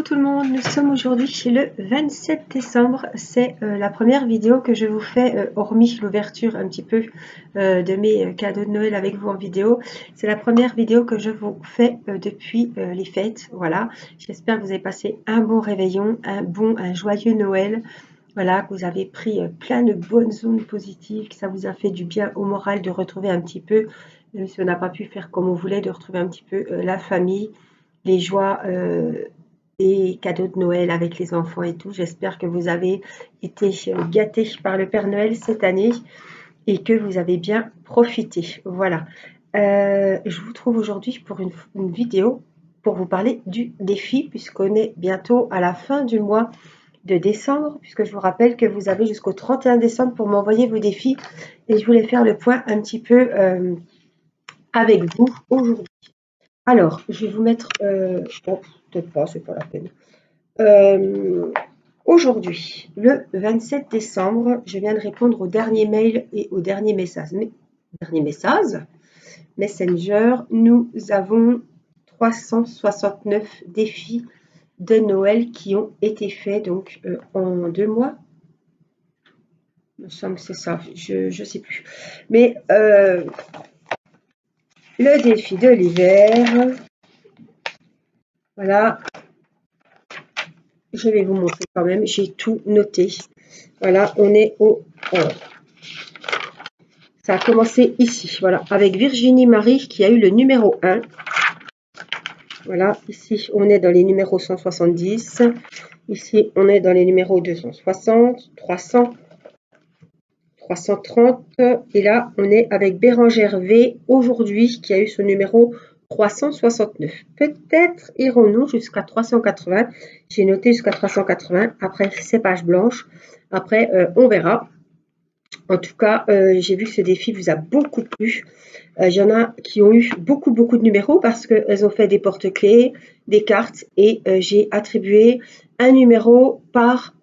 Coucou tout le monde, nous sommes aujourd'hui le 27 décembre. C'est la première vidéo que je vous fais, hormis l'ouverture un petit peu de mes cadeaux de Noël avec vous en vidéo. C'est la première vidéo que je vous fais depuis les fêtes. Voilà, j'espère que vous avez passé un bon réveillon, un joyeux Noël. Voilà, que vous avez pris plein de bonnes ondes positives, que ça vous a fait du bien au moral de retrouver un petit peu, même si on n'a pas pu faire comme on voulait, de retrouver un petit peu la famille, les joies des cadeaux de Noël avec les enfants et tout. J'espère que vous avez été gâtés par le Père Noël cette année et que vous avez bien profité. Voilà. Je vous trouve aujourd'hui pour une vidéo pour vous parler du défi, puisqu'on est bientôt à la fin du mois de décembre, puisque je vous rappelle que vous avez jusqu'au 31 décembre pour m'envoyer vos défis, et je voulais faire le point un petit peu avec vous aujourd'hui. Alors, je vais vous mettre... bon, peut-être pas, c'est pas la peine. Aujourd'hui, le 27 décembre, je viens de répondre au dernier mail et au dernier message. Messenger, nous avons 369 défis de Noël qui ont été faits donc en 2 mois. Il me semble que c'est ça, je sais plus. Mais le défi de l'hiver, voilà, je vais vous montrer quand même, j'ai tout noté. Voilà, on est au... ça a commencé ici, voilà, avec Virginie Marie qui a eu le numéro 1. Voilà, ici on est dans les numéros 170. Ici on est dans les numéros 260, 300, 330. Et là on est avec Bérangère V aujourd'hui qui a eu son numéro 369. Peut-être irons-nous jusqu'à 380. J'ai noté jusqu'à 380. Après c'est page blanche. Après on verra. En tout cas, j'ai vu que ce défi vous a beaucoup plu. Il y en a qui ont eu beaucoup de numéros parce qu'elles ont fait des porte-clés, des cartes et j'ai attribué un numéro par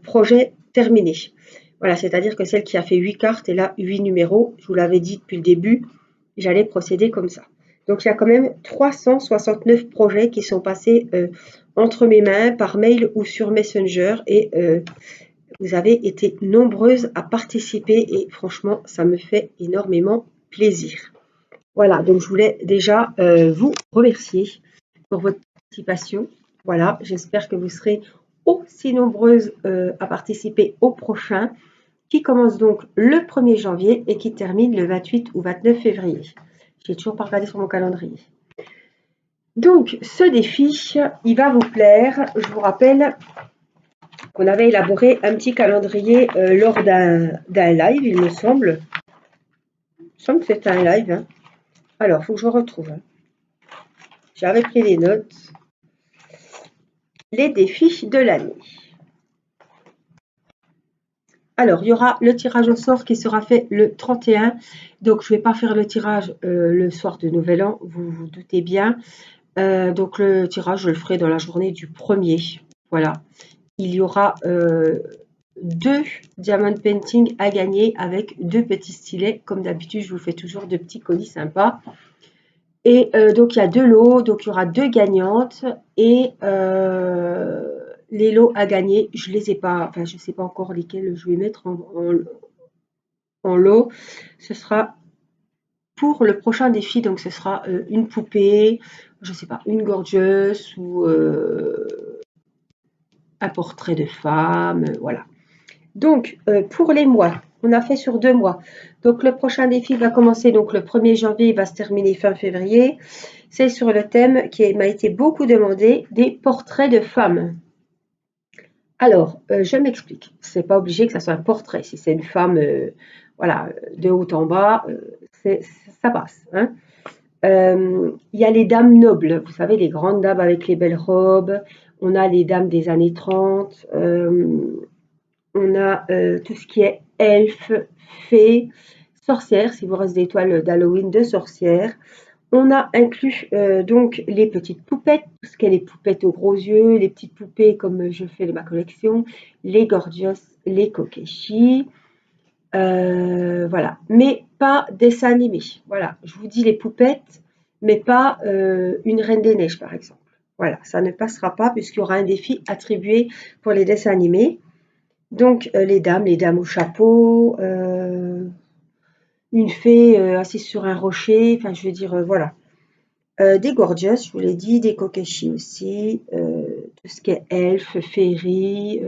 projet terminé. Voilà, c'est-à-dire que celle qui a fait 8 cartes, elle a 8 numéros. Je vous l'avais dit depuis le début, j'allais procéder comme ça. Donc, il y a quand même 369 projets qui sont passés entre mes mains par mail ou sur Messenger et vous avez été nombreuses à participer et franchement, ça me fait énormément plaisir. Voilà, donc je voulais déjà vous remercier pour votre participation. Voilà, j'espère que vous serez aussi nombreuses à participer au prochain, qui commence donc le 1er janvier et qui termine le 28 ou 29 février. Je n'ai toujours pas regardé sur mon calendrier. Donc, ce défi, il va vous plaire. Je vous rappelle qu'on avait élaboré un petit calendrier lors d'un live, il me semble. Il me semble que c'était un live. Hein. Alors, il faut que je retrouve. Hein. J'avais pris des notes. Les défis de l'année. Alors, il y aura le tirage au sort qui sera fait le 31. Donc, je ne vais pas faire le tirage le soir de Nouvel An, vous vous doutez bien. Donc, le tirage, je le ferai dans la journée du 1er. Voilà. Il y aura 2 diamond painting à gagner avec 2 petits stylets. Comme d'habitude, je vous fais toujours de petits colis sympas. Et donc, il y a 2 lots. Donc, il y aura 2 gagnantes. Et les lots à gagner, je les ai pas, enfin, je ne sais pas encore lesquels je vais mettre en lot. Ce sera pour le prochain défi. Donc, ce sera une poupée, je ne sais pas, une gorgeous ou un portrait de femme. Voilà. Donc, pour les mois, on a fait sur 2 mois. Donc, le prochain défi va commencer donc le 1er janvier, il va se terminer fin février. C'est sur le thème qui m'a été beaucoup demandé, des portraits de femmes. Alors, je m'explique. C'est pas obligé que ça soit un portrait. Si c'est une femme, voilà, de haut en bas, ça passe. Hein. Il y a les dames nobles, vous savez, les grandes dames avec les belles robes. On a les dames des années 30. On a tout ce qui est elfes, fées, sorcières, si vous restez d'étoiles d'Halloween de sorcières. On a inclus donc les petites poupettes, tout ce qui est les poupettes aux gros yeux, les petites poupées comme je fais de ma collection, les gorgeous, les kokeshi. Voilà, mais pas dessin animé. Voilà, je vous dis les poupettes, mais pas une Reine des Neiges par exemple. Voilà, ça ne passera pas puisqu'il y aura un défi attribué pour les dessins animés. Donc, les dames au chapeau, une fée assise sur un rocher, enfin, je veux dire, voilà. Des gorgeous, je vous l'ai dit, des kokeshi aussi, tout ce qui est elfe, féerie,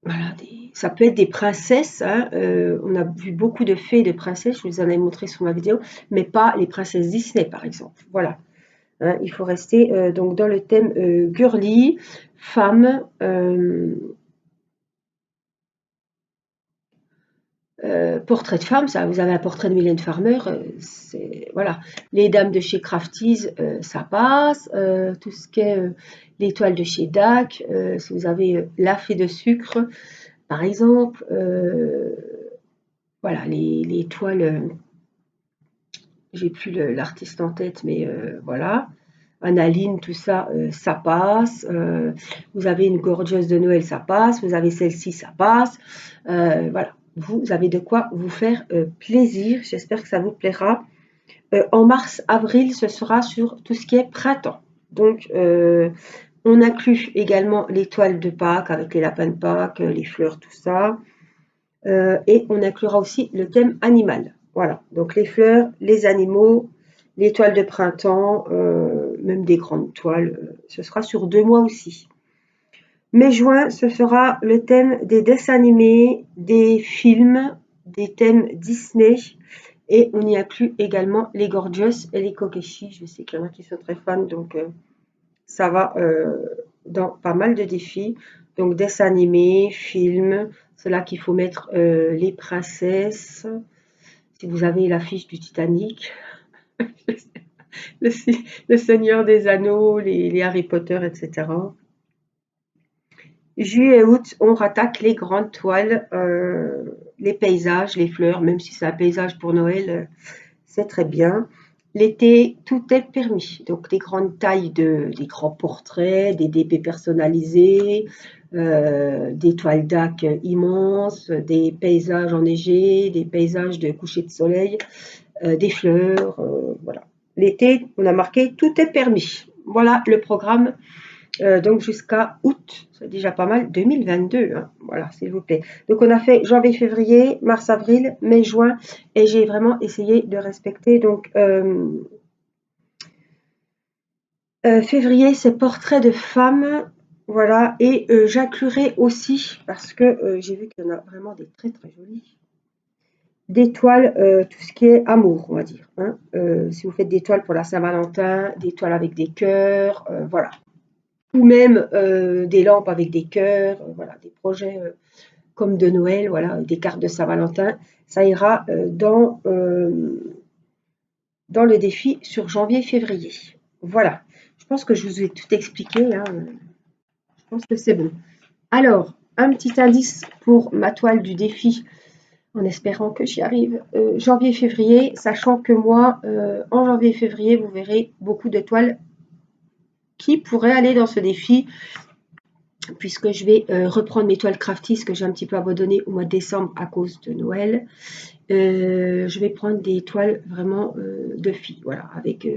voilà, ça peut être des princesses, hein, on a vu beaucoup de fées et de princesses, je vous en ai montré sur ma vidéo, mais pas les princesses Disney par exemple. Voilà, hein, il faut rester donc dans le thème girly, femme, portrait de femme, ça, vous avez un portrait de Mylène Farmer, voilà. Les dames de chez Crafties, ça passe. Tout ce qui est l'étoile de chez DAC, si vous avez la fée de sucre, par exemple, voilà, les toiles, j'ai plus l'artiste en tête, mais voilà. Analine, tout ça, ça passe. Vous avez une gorgeuse de Noël, ça passe. Vous avez celle-ci, ça passe. Voilà, vous avez de quoi vous faire plaisir. J'espère que ça vous plaira. En mars, avril, ce sera sur tout ce qui est printemps. Donc, on inclut également les toiles de Pâques avec les lapins de Pâques, les fleurs, tout ça. Et on inclura aussi le thème animal. Voilà, donc les fleurs, les animaux, les toiles de printemps, même des grandes toiles, ce sera sur 2 mois aussi. Mai-juin, ce sera le thème des dessins animés, des films, des thèmes Disney, et on y inclut également les Gorgeous et les Kokeshi. Je sais qu'il y en a qui sont très fans, donc ça va dans pas mal de défis. Donc dessins animés, films, c'est là qu'il faut mettre les princesses. Si vous avez l'affiche du Titanic, le, le Seigneur des Anneaux, les Harry Potter, etc. Juillet, août, on rattaque les grandes toiles, les paysages, les fleurs, même si c'est un paysage pour Noël, c'est très bien. L'été, tout est permis. Donc, des grandes tailles, des grands portraits, des DP personnalisés, des toiles d'Arc immenses, des paysages enneigés, des paysages de coucher de soleil, des fleurs. Voilà. L'été, on a marqué tout est permis. Voilà le programme. Donc jusqu'à août, c'est déjà pas mal, 2022, hein. Voilà, s'il vous plaît. Donc on a fait janvier, février, mars, avril, mai, juin, et j'ai vraiment essayé de respecter. Donc février, c'est portrait de femme, voilà, et j'inclurai aussi, parce que j'ai vu qu'il y en a vraiment des très très jolis, des toiles, tout ce qui est amour, on va dire, hein. Si vous faites des toiles pour la Saint-Valentin, des toiles avec des cœurs, voilà. Ou même des lampes avec des cœurs, voilà, des projets comme de Noël, voilà, des cartes de Saint-Valentin, ça ira dans le défi sur janvier-février. Voilà, je pense que je vous ai tout expliqué, hein. Je pense que c'est bon. Alors, un petit indice pour ma toile du défi, en espérant que j'y arrive, janvier-février, sachant que moi, en janvier-février, vous verrez beaucoup de toiles qui pourraient aller dans ce défi, puisque je vais reprendre mes toiles crafties que j'ai un petit peu abandonnées au mois de décembre à cause de Noël. Je vais prendre des toiles vraiment de filles, voilà, avec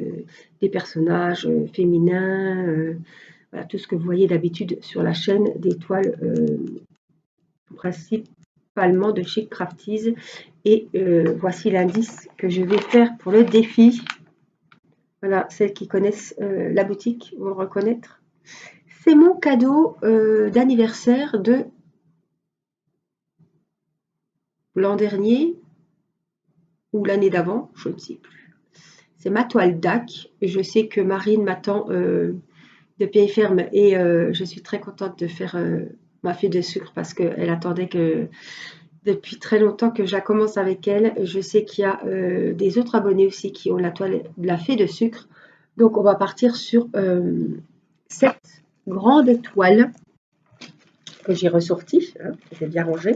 des personnages féminins, voilà, tout ce que vous voyez d'habitude sur la chaîne, des toiles principalement de chez Crafties. Et voici l'indice que je vais faire pour le défi. Voilà, celles qui connaissent la boutique vont le reconnaître. C'est mon cadeau d'anniversaire de l'an dernier ou l'année d'avant, je ne sais plus. C'est ma toile DAC. Je sais que Marine m'attend de pied ferme et je suis très contente de faire ma fée de sucre parce qu'elle attendait que depuis très longtemps que je commence avec elle. Je sais qu'il y a des autres abonnés aussi qui ont la toile de la fée de sucre. Donc on va partir sur cette grande toile que j'ai ressortie, hein, qui était bien rangée.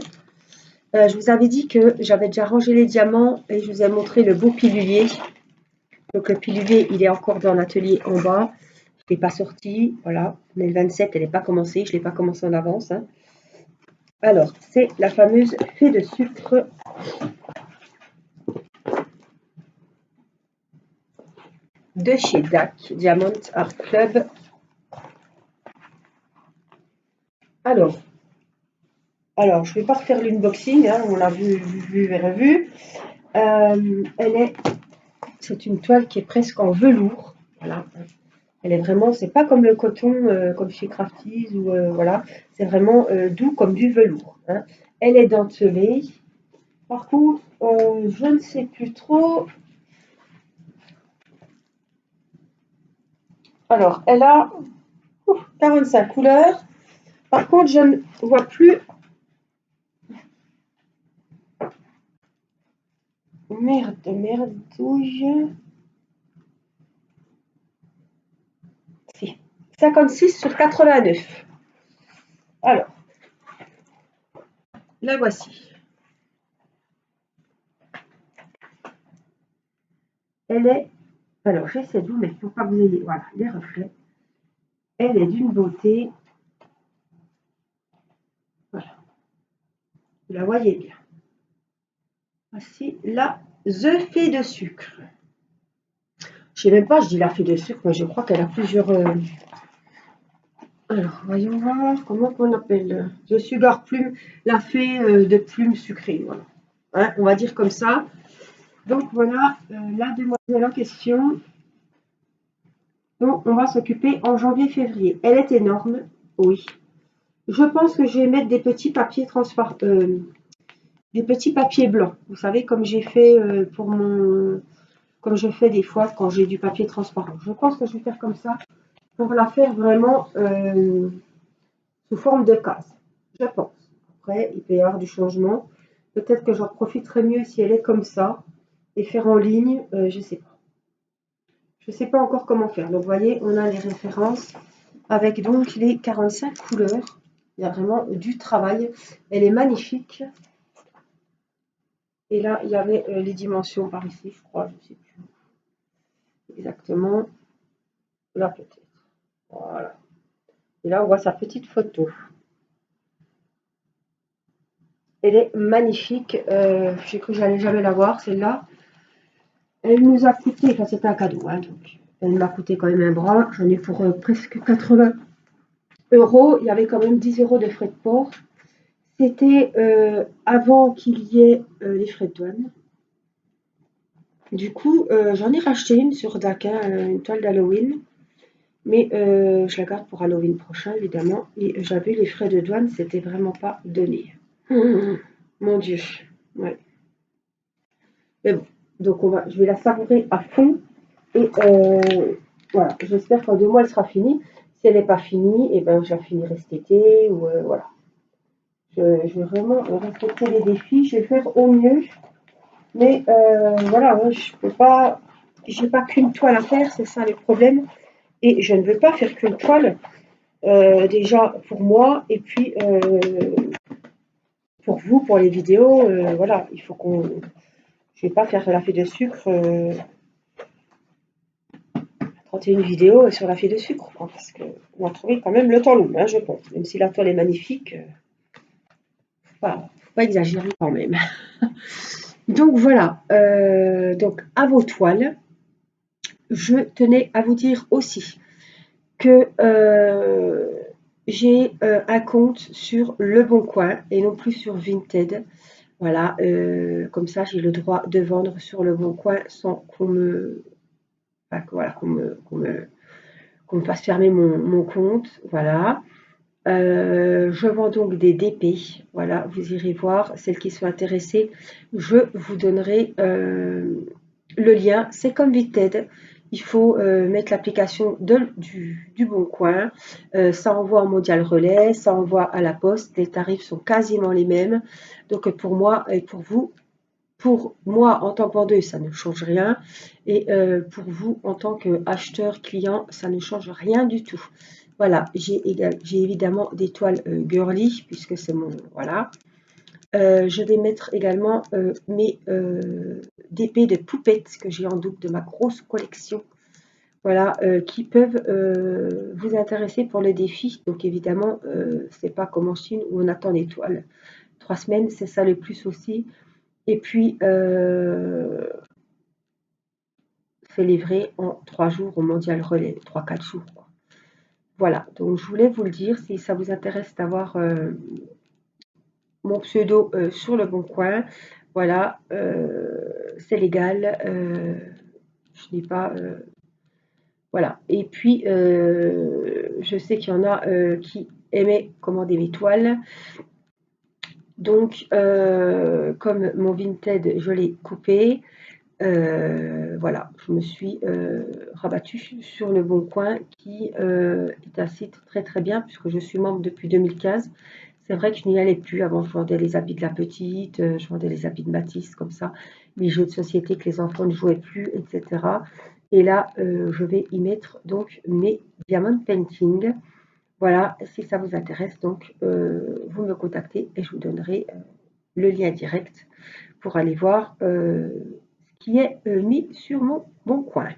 Je vous avais dit que j'avais déjà rangé les diamants et je vous ai montré le beau pilulier. Donc le pilulier, il est encore dans l'atelier en bas. Je ne l'ai pas sorti. Voilà. Mais le 27, elle n'est pas commencée. Je ne l'ai pas commencé en avance, hein. Alors, c'est la fameuse fée de sucre. de chez DAC, Diamond Art Club. Alors, je ne vais pas refaire l'unboxing, hein, on l'a vu et revu. C'est une toile qui est presque en velours. Voilà. Elle est vraiment, c'est pas comme le coton, comme chez Crafties, ou voilà. C'est vraiment doux comme du velours. Hein. Elle est dentelée. Par contre, je ne sais plus trop. Alors, elle a 45 couleurs. Par contre, je ne vois plus. Merdouille. Si. 56 sur 89. Alors, la voici. Elle est. Alors, j'essaie de vous mettre pour pas que vous ayez. Voilà, les reflets. Elle est d'une beauté. Voilà. Vous la voyez bien. Voici la The Fée de sucre. Je sais même pas, je dis la fée de sucre, mais je crois qu'elle a plusieurs. Alors, voyons voir comment on appelle. The Sugar Plume, la fée de plumes sucrées. Voilà. Hein, on va dire comme ça. Donc voilà la demoiselle en question dont on va s'occuper en janvier-février. Elle est énorme, oui. Je pense que je vais mettre des petits papiers transparents, des petits papiers blancs. Vous savez, comme j'ai fait pour mon, comme je fais des fois quand j'ai du papier transparent. Je pense que je vais faire comme ça pour la faire vraiment sous forme de case. Je pense. Après, il peut y avoir du changement. Peut-être que j'en profiterai mieux si elle est comme ça et faire en ligne. Je ne sais pas. Je ne sais pas encore comment faire. Donc, vous voyez, on a les références avec donc les 45 couleurs. Il y a vraiment du travail. Elle est magnifique. Et là, il y avait les dimensions par ici, je crois. Je ne sais plus exactement. Là, peut-être. Voilà. Et là, on voit sa petite photo. Elle est magnifique. J'ai cru que j'allais jamais la voir, celle-là. Elle nous a coûté, enfin c'était un cadeau, hein, donc elle m'a coûté quand même un bras. J'en ai pour presque 80 euros. Il y avait quand même 10 euros de frais de port. C'était avant qu'il y ait les frais de douane. Du coup, j'en ai racheté une sur Dakar, une toile d'Halloween. Mais je la garde pour Halloween prochain, évidemment. Et j'avais les frais de douane, c'était vraiment pas donné. Mon Dieu. Ouais. Mais bon, donc je vais la savourer à fond. Et voilà, j'espère qu'en 2 mois, elle sera finie. Si elle n'est pas finie, eh ben, je la finirai cet été. Ou, voilà. Je vais vraiment respecter les défis. Je vais faire au mieux. Mais voilà, je peux pas. J'ai pas qu'une toile à faire, c'est ça le problème. Et je ne veux pas faire qu'une toile. Déjà pour moi, et puis pour vous, pour les vidéos. Voilà, il faut qu'on. Je vais pas faire la fée de sucre. 31 vidéos sur la fée de sucre, quoi, parce qu'on va trouver quand même le temps long, hein, je pense. Même si la toile est magnifique, faut pas exagérer quand même. Donc voilà, donc à vos toiles, je tenais à vous dire aussi que j'ai un compte sur Le Bon Coin et non plus sur Vinted. Voilà, comme ça j'ai le droit de vendre sur Le Bon Coin sans qu'on me, enfin, voilà, qu'on me fasse fermer mon compte. Voilà. Je vends donc des DP. Voilà, vous irez voir. Celles qui sont intéressées, je vous donnerai le lien. C'est comme Vinted. Il faut mettre l'application du Bon Coin. Ça envoie en mondial relais, ça envoie à la poste. Les tarifs sont quasiment les mêmes. Donc pour moi et pour moi en tant que vendeuse, ça ne change rien. Et pour vous en tant qu'acheteur, client, ça ne change rien du tout. Voilà, j'ai évidemment des toiles girly, puisque c'est mon. Voilà. Je vais mettre également mes d'épées de poupettes que j'ai en double de ma grosse collection. Voilà, qui peuvent vous intéresser pour le défi. Donc évidemment, c'est pas comme en Chine où on attend les toiles 3 semaines, c'est ça le plus aussi. Et puis, fait livrer en 3 jours au Mondial Relais, 3-4 jours, quoi. Voilà, donc je voulais vous le dire, si ça vous intéresse d'avoir mon pseudo sur le bon coin, voilà, c'est légal, je n'ai pas... voilà, et puis je sais qu'il y en a qui aimaient commander mes toiles, donc comme mon Vinted, je l'ai coupé, voilà, je me suis rabattue sur le Bon Coin qui est un site très très bien puisque je suis membre depuis 2015. C'est vrai que je n'y allais plus. Avant, je vendais les habits de la petite, je vendais les habits de Matisse comme ça, les jeux de société que les enfants ne jouaient plus, etc. Et là, je vais y mettre donc mes diamond painting. Voilà, si ça vous intéresse, donc vous me contactez et je vous donnerai le lien direct pour aller voir ce qui est mis sur mon Bon Coin.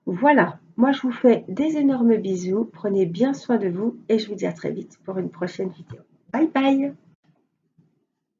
Voilà, moi je vous fais des énormes bisous, prenez bien soin de vous et je vous dis à très vite pour une prochaine vidéo. Bye bye!